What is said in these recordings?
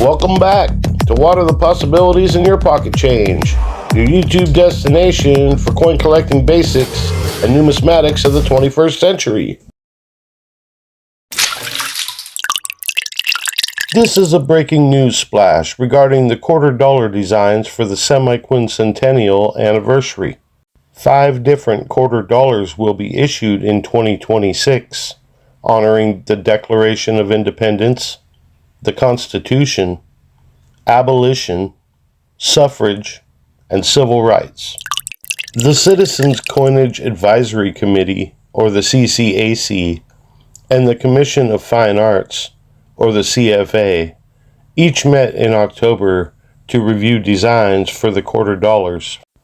Welcome back to Water the Possibilities in Your Pocket Change, your YouTube destination for coin collecting basics and numismatics of the 21st century. This is a breaking news splash regarding the $quarter designs for the semi-quincentennial anniversary. 5 different $quarter will be issued in 2026, honoring the Declaration of Independence, the Constitution, abolition, suffrage, and civil rights. The Citizens Coinage Advisory Committee, or the CCAC, and the Commission of Fine Arts, or the CFA, each met in October to review designs for the $quarter.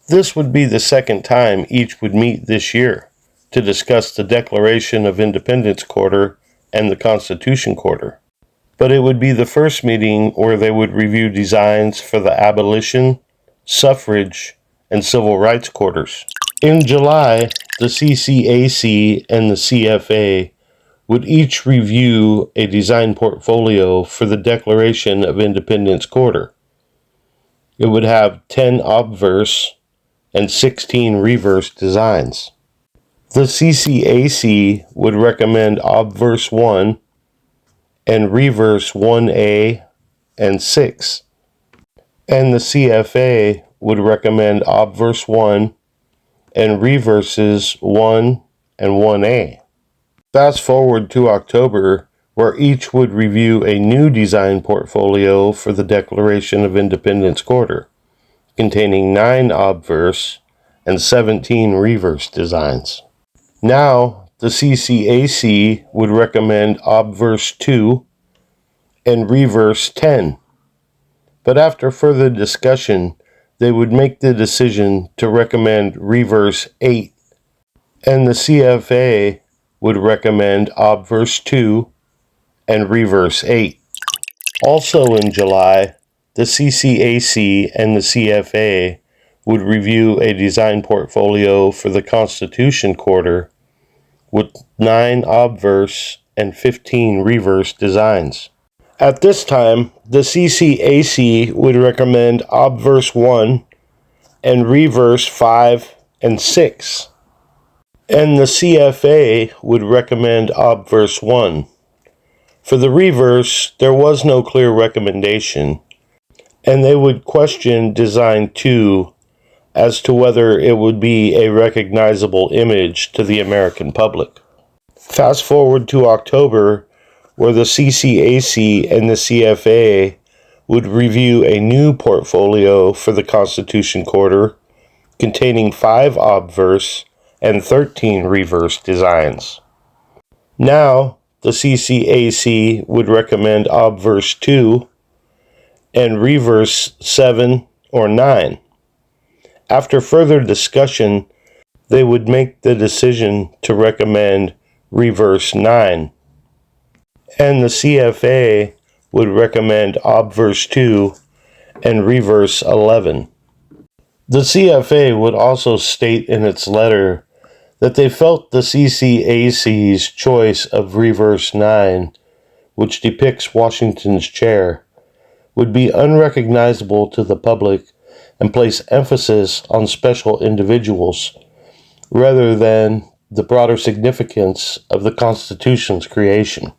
This would be the second time each would meet this year to discuss the Declaration of Independence quarter and the Constitution quarter. But it would be the first meeting where they would review designs for the abolition, suffrage, and civil rights quarters. In July, the CCAC and the CFA would each review a design portfolio for the Declaration of Independence quarter. It would have 10 obverse and 16 reverse designs. The CCAC would recommend obverse 1 and reverse 1A and 6. And the CFA would recommend obverse 1 and reverses 1 and 1A. Fast forward to October, where each would review a new design portfolio for the Declaration of Independence quarter, containing 9 obverse and 17 reverse designs. Now, the CCAC would recommend obverse 2 and reverse 10, but after further discussion, they would make the decision to recommend reverse 8, and the CFA would recommend obverse 2 and reverse 8. Also in July, the CCAC and the CFA would review a design portfolio for the Constitution quarter with 9 obverse and 15 reverse designs. At this time, the CCAC would recommend obverse 1 and reverse 5 and 6, and the CFA would recommend obverse 1. For the reverse, there was no clear recommendation, and they would question design 2 as to whether it would be a recognizable image to the American public. Fast forward to October, where the CCAC and the CFA would review a new portfolio for the Constitution quarter, containing 5 obverse and 13 reverse designs. Now, the CCAC would recommend obverse 2 and reverse 7 or 9. After further discussion, they would make the decision to recommend reverse 9, and the CFA would recommend obverse 2 and reverse 11. The CFA would also state in its letter that they felt the CCAC's choice of reverse 9, which depicts Washington's chair, would be unrecognizable to the public and place emphasis on special individuals rather than the broader significance of the Constitution's creation.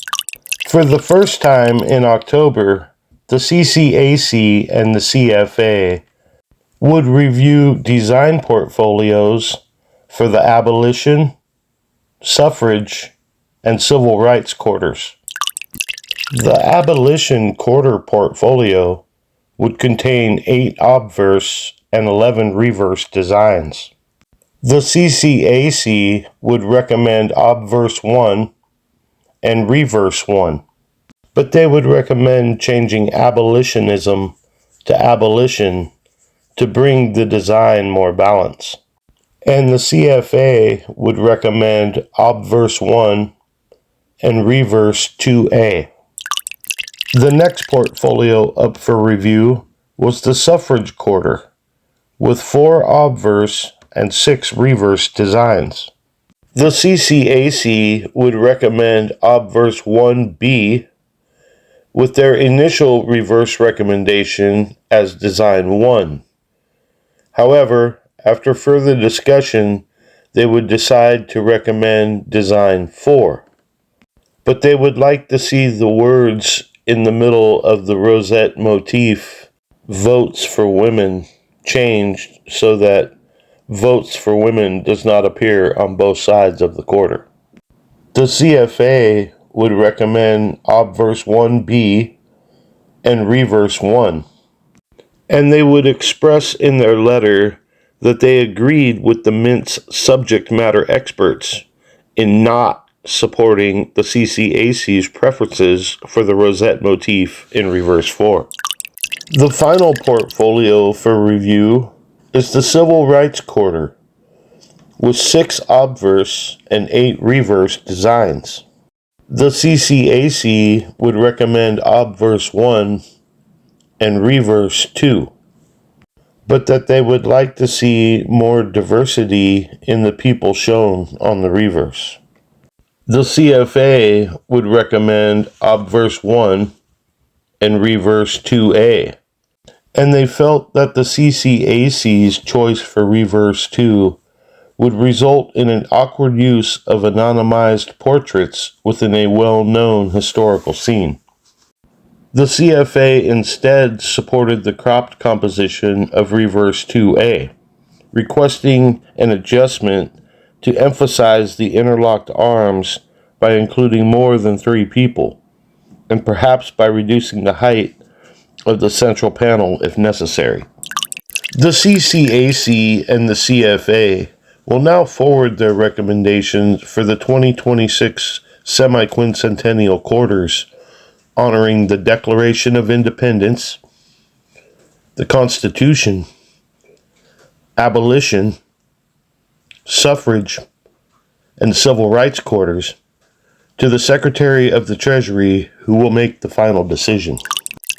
For the first time in October, the CCAC and the CFA would review design portfolios for the abolition, suffrage, and civil rights quarters. The abolition quarter portfolio would contain 8 obverse and 11 reverse designs. The CCAC would recommend obverse 1 and reverse 1, but they would recommend changing abolitionism to abolition to bring the design more balance. And the CFA would recommend obverse 1 and reverse 2A. The next portfolio up for review was the suffrage quarter, with 4 obverse and 6 reverse designs. The CCAC would recommend obverse 1B with their initial reverse recommendation as Design 1. However, after further discussion, they would decide to recommend Design 4. But they would like to see the words in the middle of the rosette motif, "Votes for Women," changed so that "Votes for Women" does not appear on both sides of the quarter. The CFA would recommend Obverse 1B and Reverse 1, and they would express in their letter that they agreed with the Mint's subject matter experts in not supporting the CCAC's preferences for the rosette motif in Reverse 4. The final portfolio for review is the Civil Rights Quarter, with 6 obverse and 8 reverse designs. The CCAC would recommend Obverse 1 and Reverse 2, but that they would like to see more diversity in the people shown on the reverse. The CFA would recommend Obverse 1 and Reverse 2A, and they felt that the CCAC's choice for Reverse 2 would result in an awkward use of anonymized portraits within a well-known historical scene. The CFA instead supported the cropped composition of Reverse 2A, requesting an adjustment to emphasize the interlocked arms by including more than 3 people, and perhaps by reducing the height of the central panel if necessary. The CCAC and the CFA will now forward their recommendations for the 2026 semi-quincentennial quarters, honoring the Declaration of Independence, the Constitution, Abolition, suffrage, and civil rights quarters, to the Secretary of the Treasury, who will make the final decision.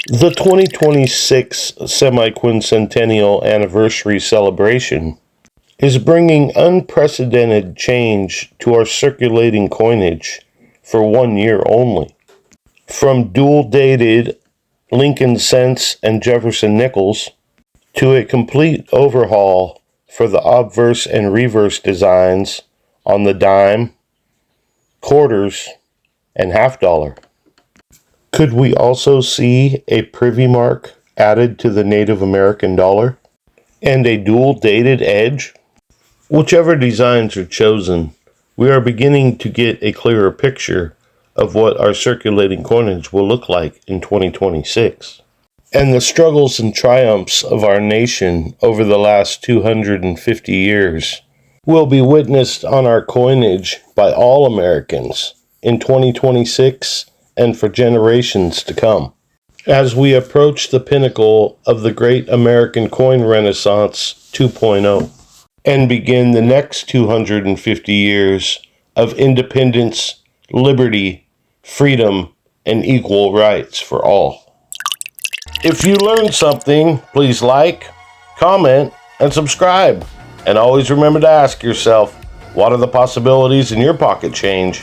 The 2026 semi-quincentennial anniversary celebration is bringing unprecedented change to our circulating coinage for 1 year only. From dual-dated Lincoln cents and Jefferson nickels to a complete overhaul for the obverse and reverse designs on the dime, quarters, and half dollar. Could we also see a privy mark added to the Native American dollar and a dual-dated edge? Whichever designs are chosen, we are beginning to get a clearer picture of what our circulating coinage will look like in 2026. And the struggles and triumphs of our nation over the last 250 years will be witnessed on our coinage by all Americans in 2026 and for generations to come. As we approach the pinnacle of the Great American Coin Renaissance 2.0 and begin the next 250 years of independence, liberty, freedom, and equal rights for all. If you learned something, please like, comment, and subscribe. And always remember to ask yourself, what are the possibilities in your pocket change?